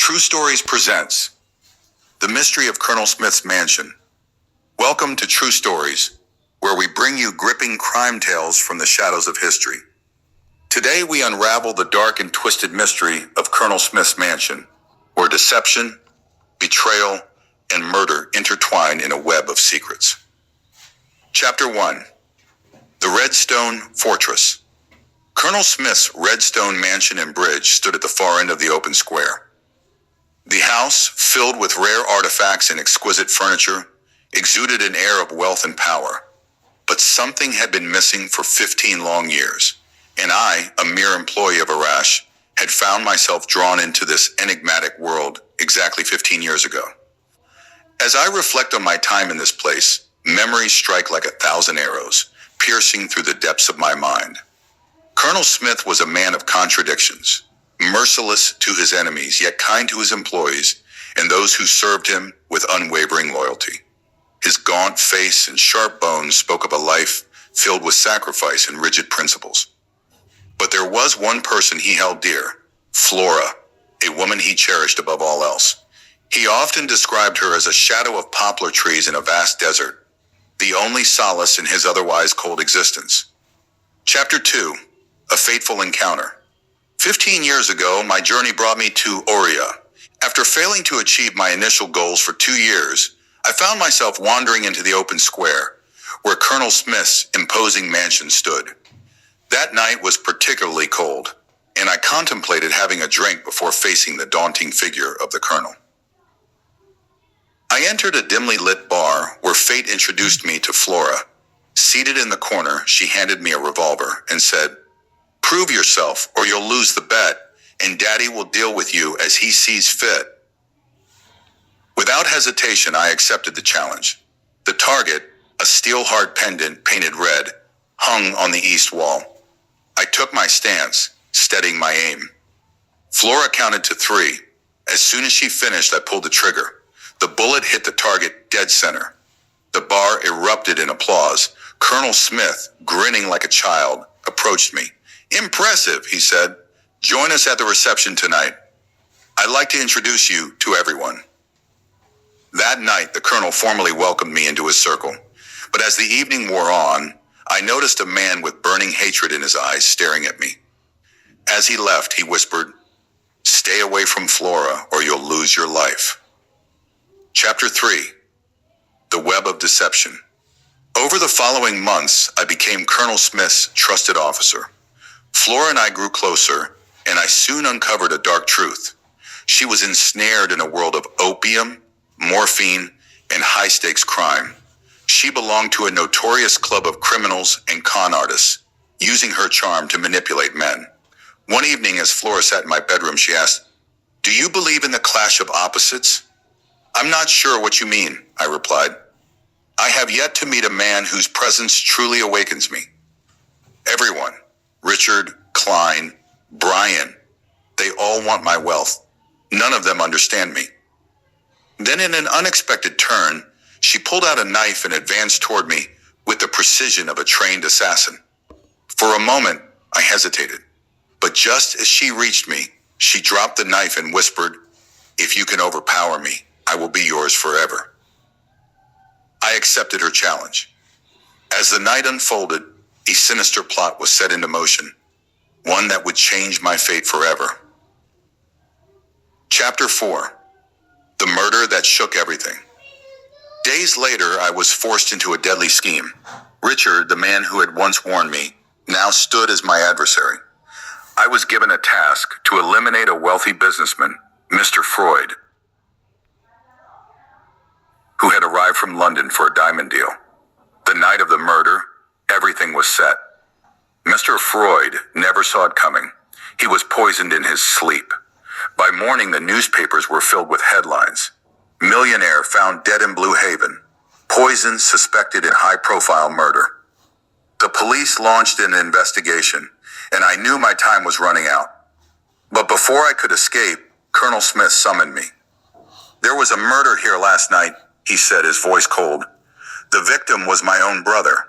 True Stories presents The Mystery of Colonel Smith's Mansion. Welcome to True Stories, where we bring you gripping crime tales from the shadows of history. Today we unravel the dark and twisted mystery of Colonel Smith's mansion, where deception, betrayal, and murder intertwine in a web of secrets. Chapter 1. The Redstone Fortress. Colonel Smith's Redstone mansion and bridge stood at the far end of the open square. The house, filled with rare artifacts and exquisite furniture, exuded an air of wealth and power. But something had been missing for 15 long years, and I, a mere employee of Arash, had found myself drawn into this enigmatic world exactly 15 years ago. As I reflect on my time in this place, memories strike like 1,000 arrows, piercing through the depths of my mind. Colonel Smith was a man of contradictions. Merciless to his enemies, yet kind to his employees and those who served him with unwavering loyalty. His gaunt face and sharp bones spoke of a life filled with sacrifice and rigid principles. But there was one person he held dear, Flora, a woman he cherished above all else. He often described her as a shadow of poplar trees in a vast desert, the only solace in his otherwise cold existence. Chapter 2. A Fateful Encounter. 15 years ago, my journey brought me to Oria. After failing to achieve my initial goals for 2 years, I found myself wandering into the open square, where Colonel Smith's imposing mansion stood. That night was particularly cold, and I contemplated having a drink before facing the daunting figure of the colonel. I entered a dimly lit bar where fate introduced me to Flora. Seated in the corner, she handed me a revolver and said, "Prove yourself or you'll lose the bet, and Daddy will deal with you as he sees fit." Without hesitation, I accepted the challenge. The target, a steel-hard pendant painted red, hung on the east wall. I took my stance, steadying my aim. Flora counted to 3. As soon as she finished, I pulled the trigger. The bullet hit the target dead center. The bar erupted in applause. Colonel Smith, grinning like a child, approached me. "Impressive," he said. "Join us at the reception tonight. I'd like to introduce you to everyone." That night, the colonel formally welcomed me into his circle. But as the evening wore on, I noticed a man with burning hatred in his eyes staring at me. As he left, he whispered, "Stay away from Flora or you'll lose your life." Chapter 3. The Web of Deception. Over the following months, I became Colonel Smith's trusted officer. Flora and I grew closer, and I soon uncovered a dark truth. She was ensnared in a world of opium, morphine, and high-stakes crime. She belonged to a notorious club of criminals and con artists, using her charm to manipulate men. One evening, as Flora sat in my bedroom, she asked, "Do you believe in the clash of opposites?" "I'm not sure what you mean," I replied. "I have yet to meet a man whose presence truly awakens me. Everyone, Richard, Klein, Brian, they all want my wealth. None of them understand me." Then in an unexpected turn, she pulled out a knife and advanced toward me with the precision of a trained assassin. For a moment, I hesitated. But just as she reached me, she dropped the knife and whispered, "If you can overpower me, I will be yours forever." I accepted her challenge. As the night unfolded, a sinister plot was set into motion, one that would change my fate forever. Chapter 4. The Murder That Shook Everything. Days later, I was forced into a deadly scheme. Richard, the man who had once warned me, now stood as my adversary. I was given a task to eliminate a wealthy businessman, Mr. Freud, who had arrived from London for a diamond deal. The night of the murder, everything was set. Mr. Freud never saw it coming. He was poisoned in his sleep. By morning, the newspapers were filled with headlines. "Millionaire found dead in Blue Haven. Poison suspected in high-profile murder." The police launched an investigation, and I knew my time was running out. But before I could escape, Colonel Smith summoned me. "There was a murder here last night," he said, his voice cold. "The victim was my own brother.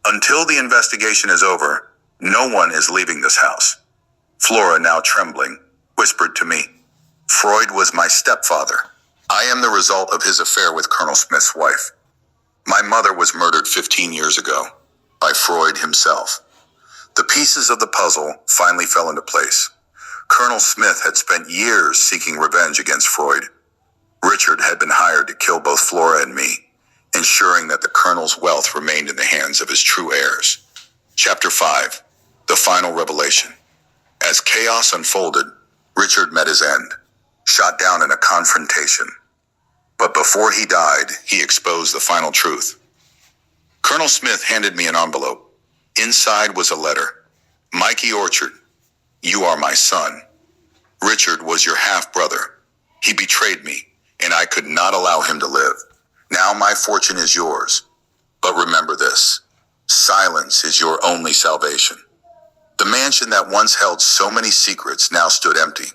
Until the investigation is over, no one is leaving this house." Flora, now trembling, whispered to me, Freud was my stepfather. I am the result of his affair with Colonel Smith's wife. My mother was murdered 15 years ago by Freud himself. The pieces of the puzzle finally fell into place. Colonel Smith had spent years seeking revenge against Freud. Richard had been hired to kill both Flora and me, ensuring that the Colonel's wealth remained in the hands of his true heirs. Chapter 5. The Final Revelation. As chaos unfolded, Richard met his end, shot down in a confrontation. But before he died, he exposed the final truth. Colonel Smith handed me an envelope. Inside was a letter. Mikey Orchard, you are my son. Richard was your half-brother. He betrayed me, and I could not allow him to live. Now my fortune is yours. But remember this. Silence is your only salvation. The mansion that once held so many secrets now stood empty.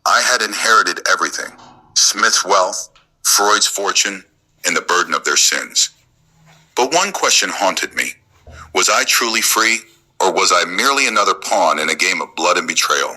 I had inherited everything. Smith's wealth, Freud's fortune, and the burden of their sins. But one question haunted me. Was I truly free, or was I merely another pawn in a game of blood and betrayal?